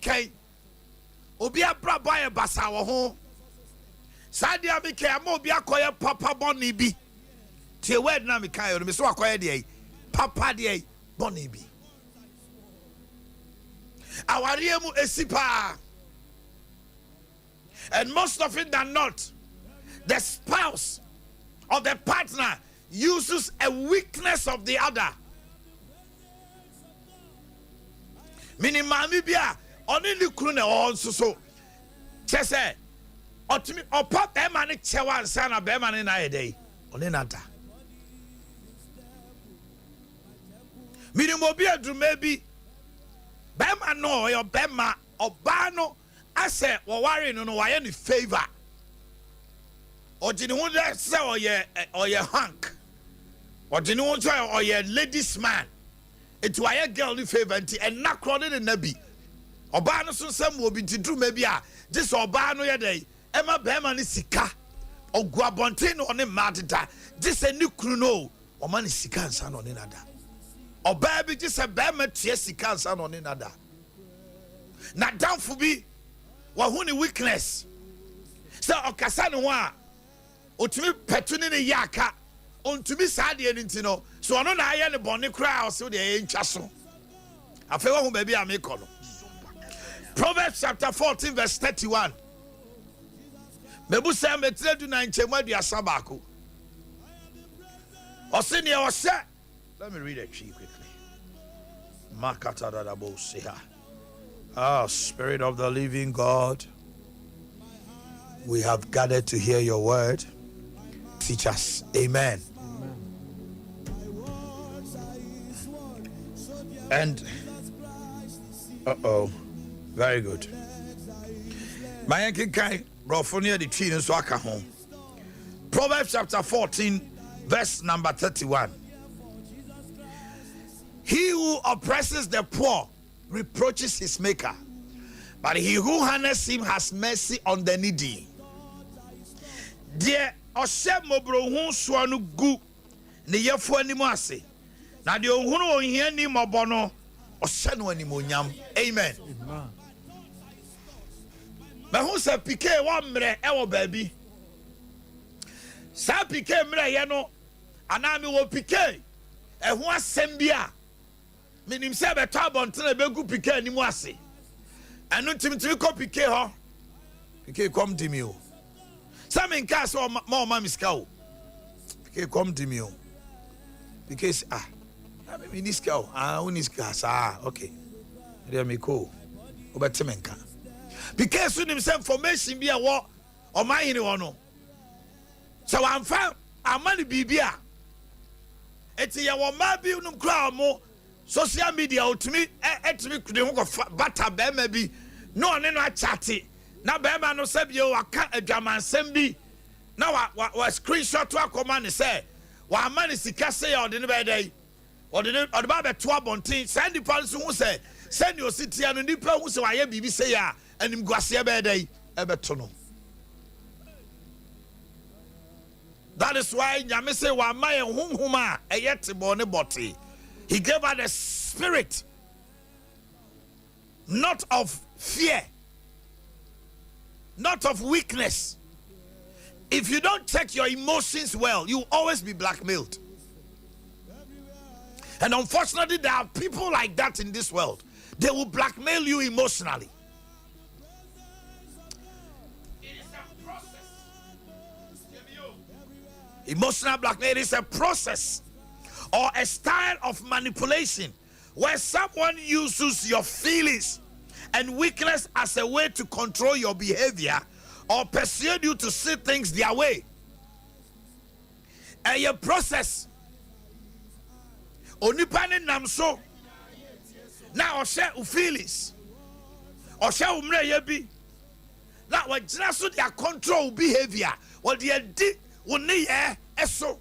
kai obi abra boy basa wo ho sadia bi kai ama obi akoye papa boni bi tie word na me kai o me so akoye de papa de boni bi awariemu esipa. And most of it than not, the spouse or the partner uses a weakness of the other. Meaning, mami bia only lukune on so. Chese otimi opa be mani chewa sana be mani na yede oni nada. Meaning mobi adrume bi be ma no yo be ma oba no ase wo ware no waye ni favor. Ojini hu de se oye hank. Ojini hu so oye ladies man. It waye girl ni favor nti enna kro ne nabi. Oba no so nsam obi ntidru ma bi a this oba no ye dey e ma be ma ni sika. Ogu abonten no ne madeda. This eni kru no o ma ni sika nsa no ne nada. Oba bi just be ma tie sika nsa no ne nada. Na downful bi wahuni weakness. So okasa ne ho a otumi petuni ne yaka ontumi saade enti no so ono na aye ne bone kra o so de ntwa so afa wahu ba bi a mekọ no. Proverbs chapter 14 verse 31. Mebu say metredu na nchemu aduasa baako. Osene e ose. Let me read it quickly. Makata da bo seha. Ah, Spirit of the living God, we have gathered to hear your word. Teach us. Amen. And very good. My uncle Kai Brofonia the tree in Swaka home. Proverbs chapter 14, verse number 31. He who oppresses the poor reproaches his maker, but he who harnesses him has mercy on the needy. Dear Oshe Mobrohun Swanu Gu Niyafu Animase. Now the Ohunu here ni Mobono Oshanu Animonyam. Amen. But who said Pique 1 mre ewo baby? Sa Pique mre yano anami wo Pique ehu asembia. Minim se be to abontene begu Pique animu ase. Anu timtimi ko Pique ho. Pique come to me o. Some in case or more mammy scow. Pique come to me o. Because I mean this cow. Unis gas. Okay. There me go. Obetemenka. Because soon himself formation be a war Omanhene Yaw. So I'm found amani bibia. Eti ya wa mabi unum kra mo social media otumi etumi kude ho bata be ma bi no ne no achate na be ma no se bi wa ka adwamansem bi na wa screenshot to akoma ne se wa amani sika se ya ode ne be dai ode ba be to abonten send the police hu se send your city anu nipa hu se wa ye bibi se ya anim guase be dai e be to no. That is why Nyame say wa maye hunhuma eyete bone boti. He gave her the spirit not of fear, not of weakness. If you don't check your emotions well, you will always be blackmailed. And unfortunately, there are people like that in this world. They will blackmail you emotionally. Emotional blackmail is a process or a style of manipulation where someone uses your feelings and weakness as a way to control your behavior or persuade you to see things their way. And your process onipane namso na oshe u feelings oshe umre yebi na wajina so their control behavior or their Uni eso.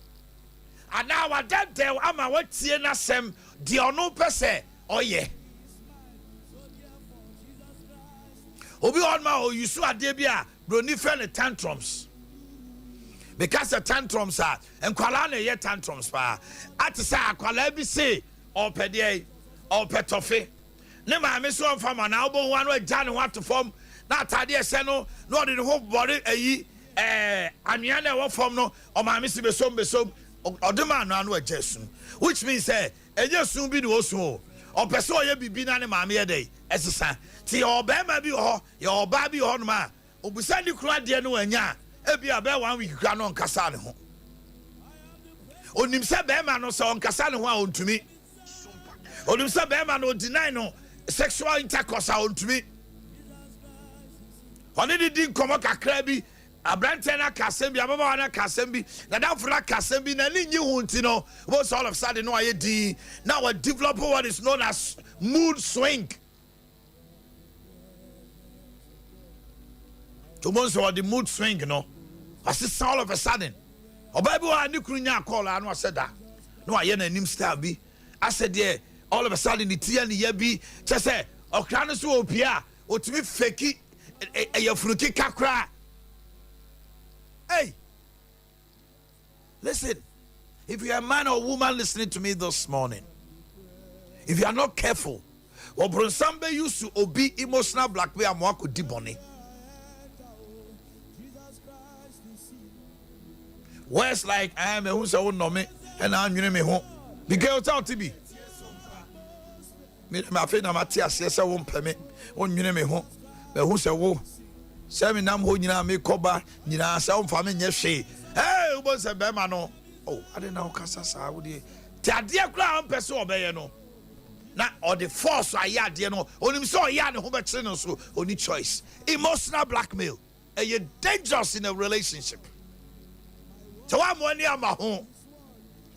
And now I that there ama what na sem di ono pese oye. Obi on ma o yusu ade bia broni fe ne tantrums. Because the tantrums are and kwala na ye tantrums pa. Atisa akwala bi say o pede o petofe ne maame so on fama na obo wan no agya ne ho to fam na atade ese no no de ho body ayi anwea na wo fam no o maame si besom odema no anu agya sun, which means agya sun bi ne osun o pese o ye bibi na ne maame ye dey esesa ti o ba ma bi ho ye o ba bi ho no ma obusa ni kura de no anya ebi aba 1 week kura no nkasa ne ho onim se be ma no se onkasa ne ho a ontumi onim se be ma no deny no sexual intercourse a ontumi oni di nkomo kakra bi abrante na kasem bi ababa na kasem bi na dafra kasem bi na ni nyi hunti no was all of a sudden no aye di now we develop what is known as mood swing. To months or the mood swing, no. I said all of a sudden. O Bible I knew Kunya call and I said that. No, I yen a name star be. I said, yeah, all of a sudden the tea and the yebi just say, or cranos will appear, or to me fakey a fruity kakra. Hey, listen, if you're a man or woman listening to me this morning, if you are not careful, or Bronsambe used to obey emotional blackmail and walk with diboney. Where's like I am a who's a know me and I'm me home. The girl out to be. My friend, I'm at yes, I won't permit one me home. But who's a woe? Seven nam who you make coba, you know, sound family, yes, she. Hey, was a bemano. Oh, I didn't know, Cassasa, would you? Tadia crown peso obey no. Not or the force I had, you know, only saw yan who but so only choice. Emotional blackmail. And you're dangerous in a relationship. So I'm one year my home.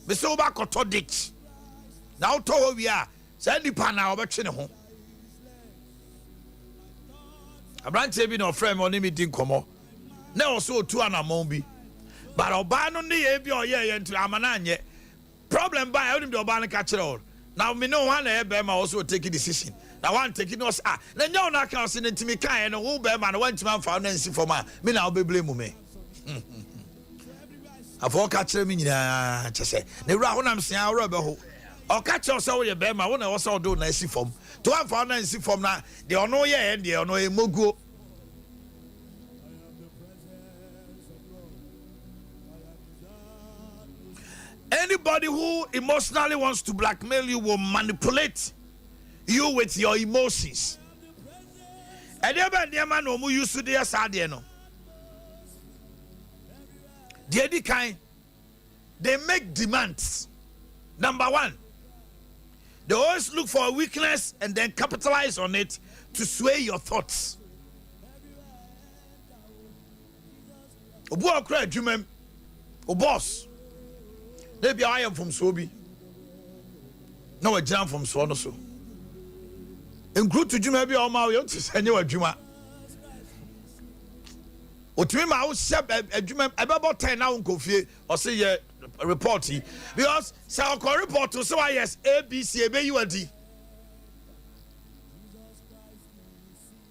Be so back to ditch. Now to we are. Send the pan now back to home. A branch be no friend on meeting come. Now so 2 and a mombi. But Oban on the ABO ye into Amananye. Problem by only the Oban catch all. Now me no one Bema also take a decision. Now one taking us then you're not counting into me kind and who Bema went to man found for man. Me now be blame me. Afọ catch me nyina chese ne wura ho nam sia wura be ho o catch us so ye be ma wona wo so do na si fom to am fa na si fom na de ono ye e de ono e moguo. Anybody who emotionally wants to blackmail you will manipulate you with your emotions. And the man who used to their side, no. They make demands. Number 1, they always look for a weakness and then capitalize on it to sway your thoughts. Obu boss. Maybe I am from Sobi. No, a jam from Swonoso. And good to Juma be all my own to send you a Juma. O to me, I will share a Juma about 10 now in Kofi or say a report because so I report to so yes, A, B, C, A, B, U, and D.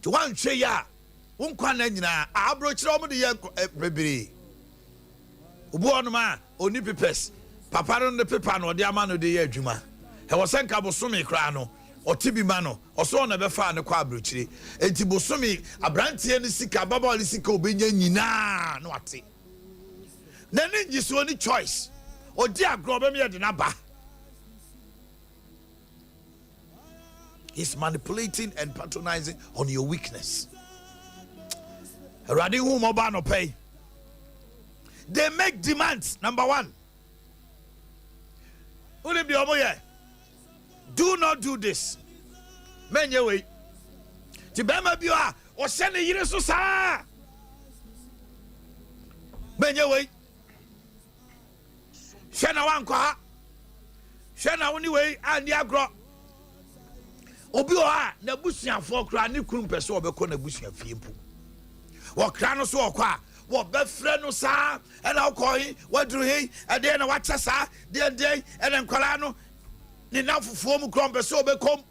To one say ya, one quanena, I broach over the year, baby. Ubuanuma, only pipes. Papa on the paper no the man of the year Juma. He was sent Kabosumi Crano or Tibi Mano or so on a befa no quabruchi. And Tibosumi, a branty and Sika Baba Lisico Binyana, no ati. Then you saw any choice. Or dear Grobemia de Naba. He's manipulating and patronizing on your weakness. Running whom Obano pay. They make demands. Number 1. Do not do this. Men ye wait. Tibema biwa or send a year so sa. Men ye wait. Shana wan kwa. Shana wani way and yagro. Obiwa na busia for kra ni krum peso obeko na busia fiempu. Wo kra no so okwa. What befriend no sa and I'll call him what do he and then watch us the day and then Colano enough form crump so become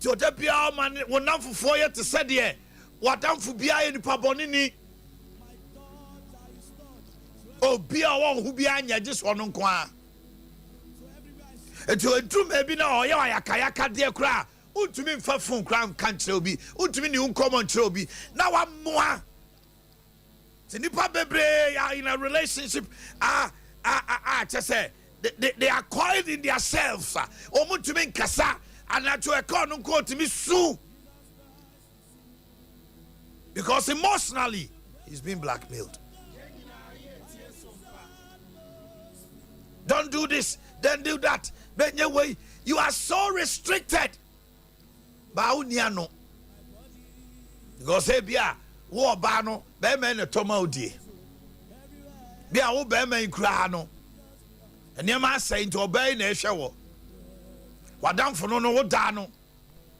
to the PR man will not for 4 years to say there what I'm for be in Pabonini oh be a one who be anya just one qua Etu edrum ebi na oye ayakayaka de kra. Untumi mfa phone kra kan kire obi. Untumi ni uncommon kire obi. Na wa moa. Se nipa bebre ya in a relationship just say they are coiled in themselves. Omuntumi nkasa anacho ekọ no ko timi su. Because emotionally he's being blackmailed. Don't do this, then do that. But anyway, you are so restricted. Bauniano. Because bia wo ba no be men ne toma odie. Bia wo be men kura no. Enema say nti obey na ehwe wo. Wadamfo no wo da no.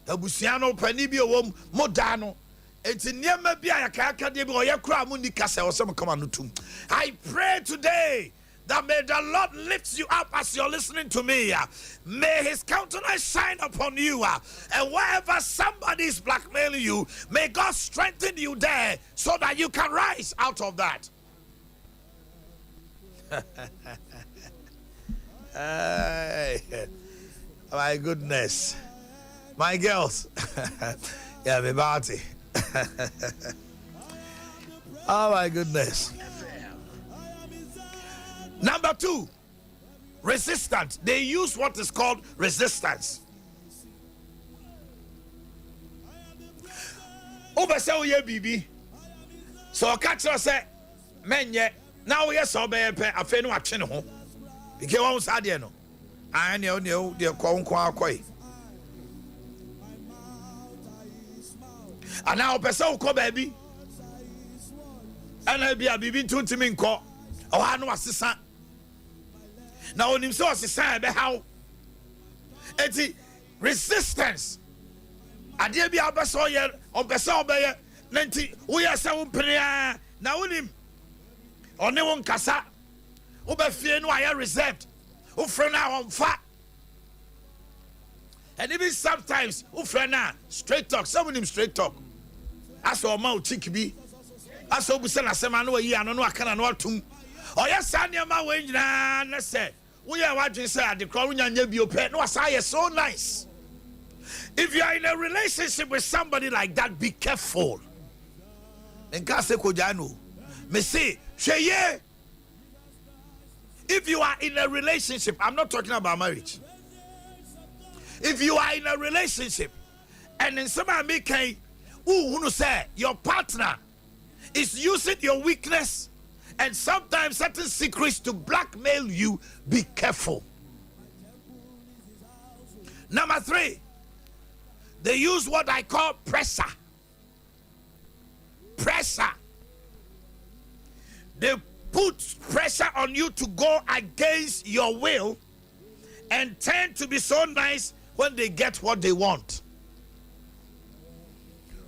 Abusua no pani bi wo mo da no. Enti niema bia yakaka de bi oye kura mu nika say osem kama no tum. I pray today that may the Lord lift you up as you're listening to me. May his countenance shine upon you. And wherever somebody is blackmailing you, may God strengthen you there so that you can rise out of that. My goodness. My girls. Yeah, my body. Oh my goodness. Number 2, resistance. They use what is called resistance. Over say ye bibi. So catch us say menye now yes obey pe afa no atwe ne ho. Because one sade no. An ne de ko akoi. And now person ko baby. And I be a bibi tuntimi nko. O ha no asesa. Now on himself is saying how eti resistance ade bi abeso ye obeso obeye nanti wo ya se wo prea na wonim one won kasa wo be fie no aye reserved wo frɛ na on fa. And even sometimes wo frɛ na straight talk, some of them straight talk as o ma o chick bi as o bu se na sema no yi ano no aka na no atum o yes aniama we nyina na se we are watching say the crowd nya bi ope no say so nice. If you are in a relationship with somebody like that, be careful. Nka se kojano me say hweye. If you are in a relationship, I'm not talking about marriage. If you are in a relationship and in some making who say your partner is using your weakness and sometimes certain secrets to blackmail you, be careful. Number 3, they use what I call pressure. Pressure. They put pressure on you to go against your will and tend to be so nice when they get what they want.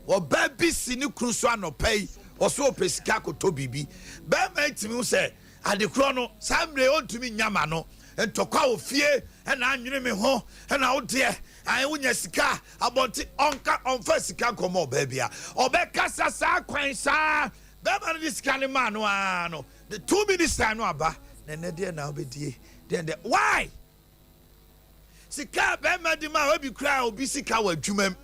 Or baby sinu kruswa no pay. Also pesika ko to bibi be mentimi say ade kro no samre ontumi nyama no entokwa ofie na anwene me ho na wo de an wonya sika abonti onka onfa sika komo baabia obeka sasa kwan sa be ma no sika ne ma no ano the 2 minutes time no aba na ne de na obedie then why sika be ma di ma obi kra obi sika wa dwumam.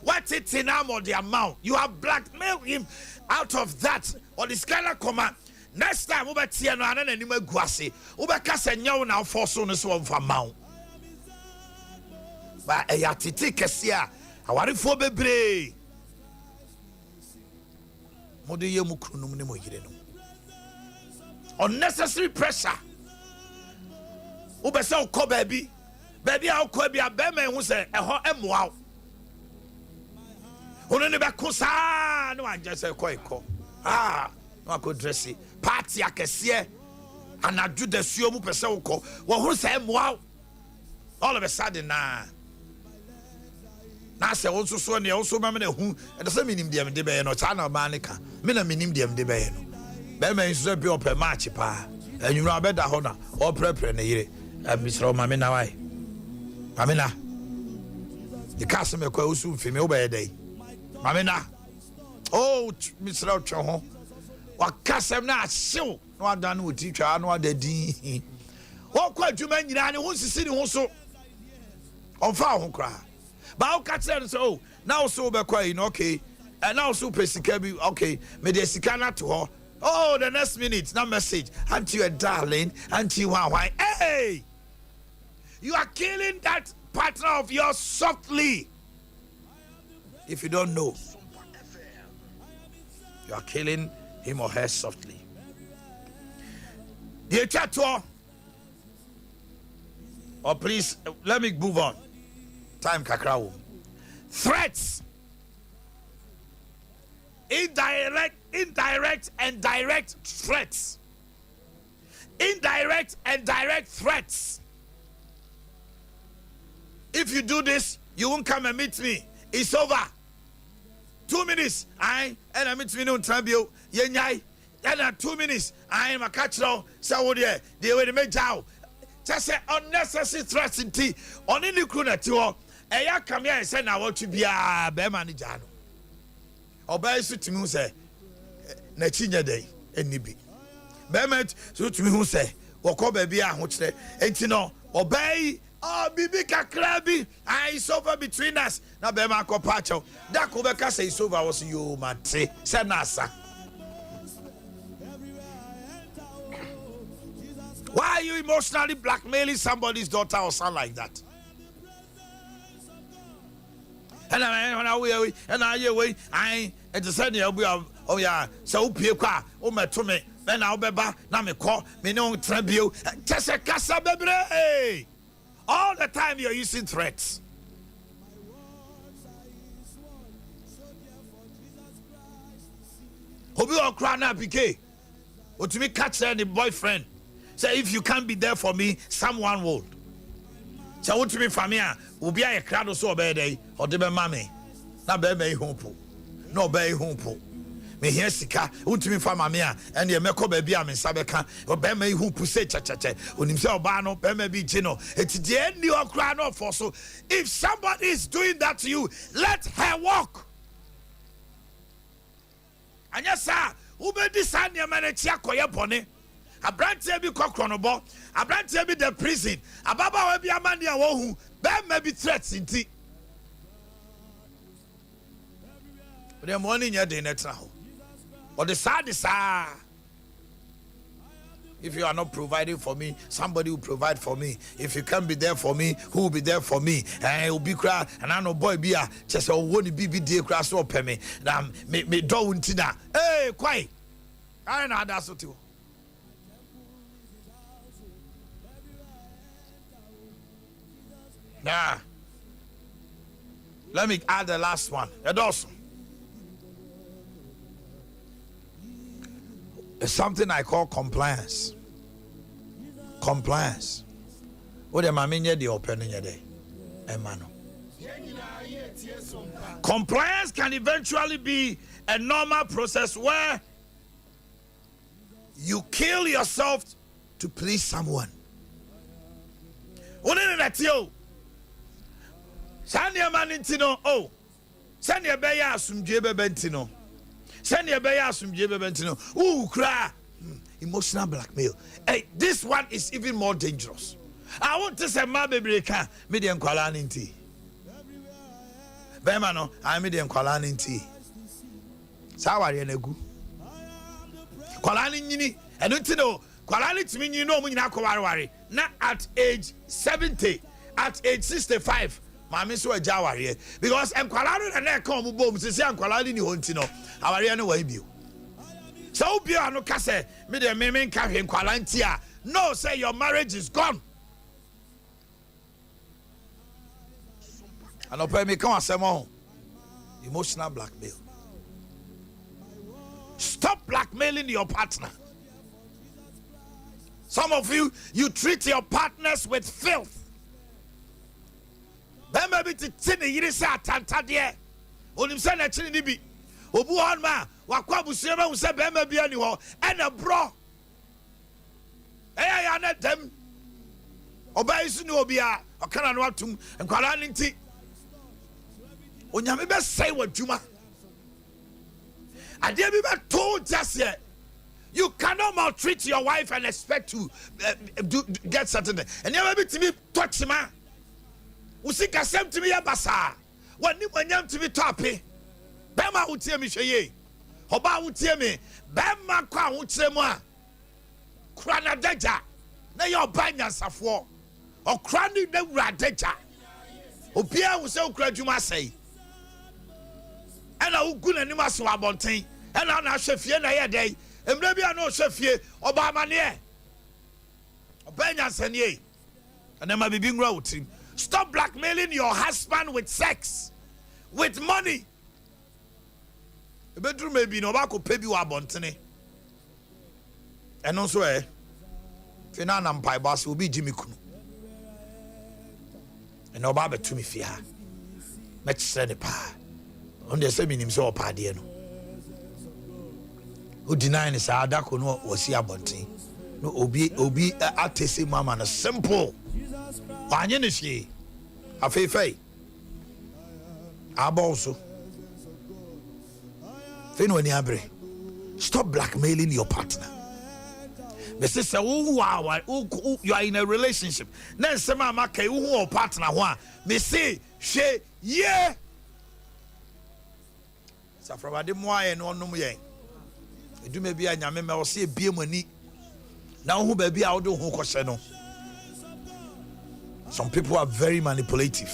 What it's in or the amount you have blackmailed him out of that or this kind of command. Next time we bet no anan anima guase we beka se nyawo na force no so of amount ba e ya tete kese a awarefo bebre mode ye mu krunum ne mo yire no. Unnecessary pressure. We be say ko baby a ko bia be man hu se eho emoa ono ne be kosa no anje se ko no ko dressy party akese anadu da suo mu pese wo wo hu se emoa all of a sudden na se wo so ne wo so ma me na hu e se minim dem de be no cha na ma ne ka me na minim dem de be no be man so be open match pa enwura beda ho na o prepare na yire misro ma me na wai Mamina, the customer calls soon for me over day. Mamina, oh, Mr. Ocho, what custom not so? No, done with teacher, no, the D. What quite you man, you won't see the so on fire cry. But catch them so now so be quiet, okay, and now so pesikabi, okay, me de sikana to her. Oh, the next minute, no message. Auntie, you a darling, auntie, why? Hey, you are killing that partner of yours softly. If you don't know, you are killing him or her softly. Dear chat, oh, please, let me move on. Time kakrawo. Threats. Indirect and direct threats. Indirect and direct threats. If you do this, you won't come and meet me. It's over. 2 minutes. And I meet me no trabio. Yenyai. And 2 minutes. I am a catcher. So there. They will make out. Just say unnecessary threats in tea. On any cruna to Eya come here and say now what to be a bear manager. Obey so to me who say na chinya day any be. Bemet so to me who say wako baby a hochre enti no obey bibi kakra bi is over between us na be ma ko pacho da ko be ka say is over was you mate say nasa. Why are you emotionally blackmailing somebody's daughter or son like that? And I said, oh, yeah, so Pia, oh, my Tommy, then I'll be back, now me call me no tribute, just a casa baby. All the time you're using threats. Hope you all cry now, PK. Or to me, catch any boyfriend. Say, if you can't be there for me, someone will. So what to me for me will be a crowd or so day or the mammy. Na be home. No be home. Me here sika want me for mamia and the meko baby am sabeka or be me who say cha on himself bano be me be jino. It's the end you crowd no for so if somebody is doing that to you, let her walk. And yes sir, who be this and your man koye bone. A branch be cockronobo, a branch be the prison, a baba will be a man near who there may be threats in tea. But the morning you're doing it now. But the sad is, if you are not providing for me, somebody will provide for me. If you can't be there for me, who will be there for me? And it will be cry, and I know boy be a just a one be dear crash or me. Me do untina. Hey, quiet. I know that's what you. Nah. Let me add the last one. It's something I call compliance. Compliance. What am I mean? The opening day, Emmanuel. Compliance can eventually be a normal process where you kill yourself to please someone. What is that you? Send your man into oh, send your bay asum jebe bentino. Send your bay asum jebe bentino. Ooh, cry. Emotional blackmail. Hey, this one is even more dangerous. I want to say, my baby, can medium quality tea. Bemano, I medium quality tea. Sawari and a goo. Quality nini, and don't you know, quality to me, you know, when you not at age 70, at age 65. Mami so ajawa here because enkwalado na come bom se enkwalado ni hontino aware no wa bio so bio anu ka se me de me nka hwe nkwalanti a no say your marriage is gone anopa me kan asemo emotional blackmail. Stop blackmailing your partner. Some of you treat your partners with filth. Maybe to tini yirisa tantadie. Onim se na chini ni bi. Obu on ma wakwa busuema wo se bema bia ni ho e na bro. Ya na dem. Oba isu ni obi a okana no atum enkwala ni nti. Onyame be sai wadwuma. Ade bi be to jase. You cannot maltreat your wife and expect to get certain things. And never be to me touch him. Usi kasem to me abasa. When you to me topi. Bema utie me sheye. Oba utie me. Bema kwa utie moi. Krana deja. Na yo banya safo. O krani ne radeja. Obia wo se okra dwuma sei. Ena ugu na nima so abonten. Ena na hwefie na ye dai. Emre bia na hwefie oba amane. Obanya sanie. Ena ma bibi ngura utim. Stop blackmailing your husband with sex, with money. The bedroom may be no back pay you a bontene. And also, Finan and Pai Bass will be Jimmy Kunu. And no barber to me fear. Much send a pa. On the same him so padiano. Who denying his Adako no was here bontene. No obi atese mama na simple. Wanye ne hye afeifei aboso feno ani abre. Stop blackmailing your partner. Me say you are in a relationship na nsema amaka you who partner ho a me say hwe ye safrawade mo aye no onom yen eduma bia nyame me wo se ebie mani na wo ba bia wo do ho kɔhye no. Some people are very manipulative.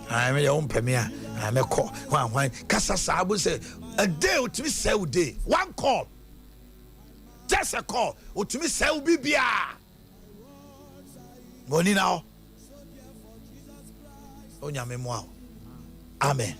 I mean, your own premier. I'm a call. One Kasa Sabu say a day to me say day. One call. Just a call. Or to me say bibia. Money now. Onyame mo. Amen.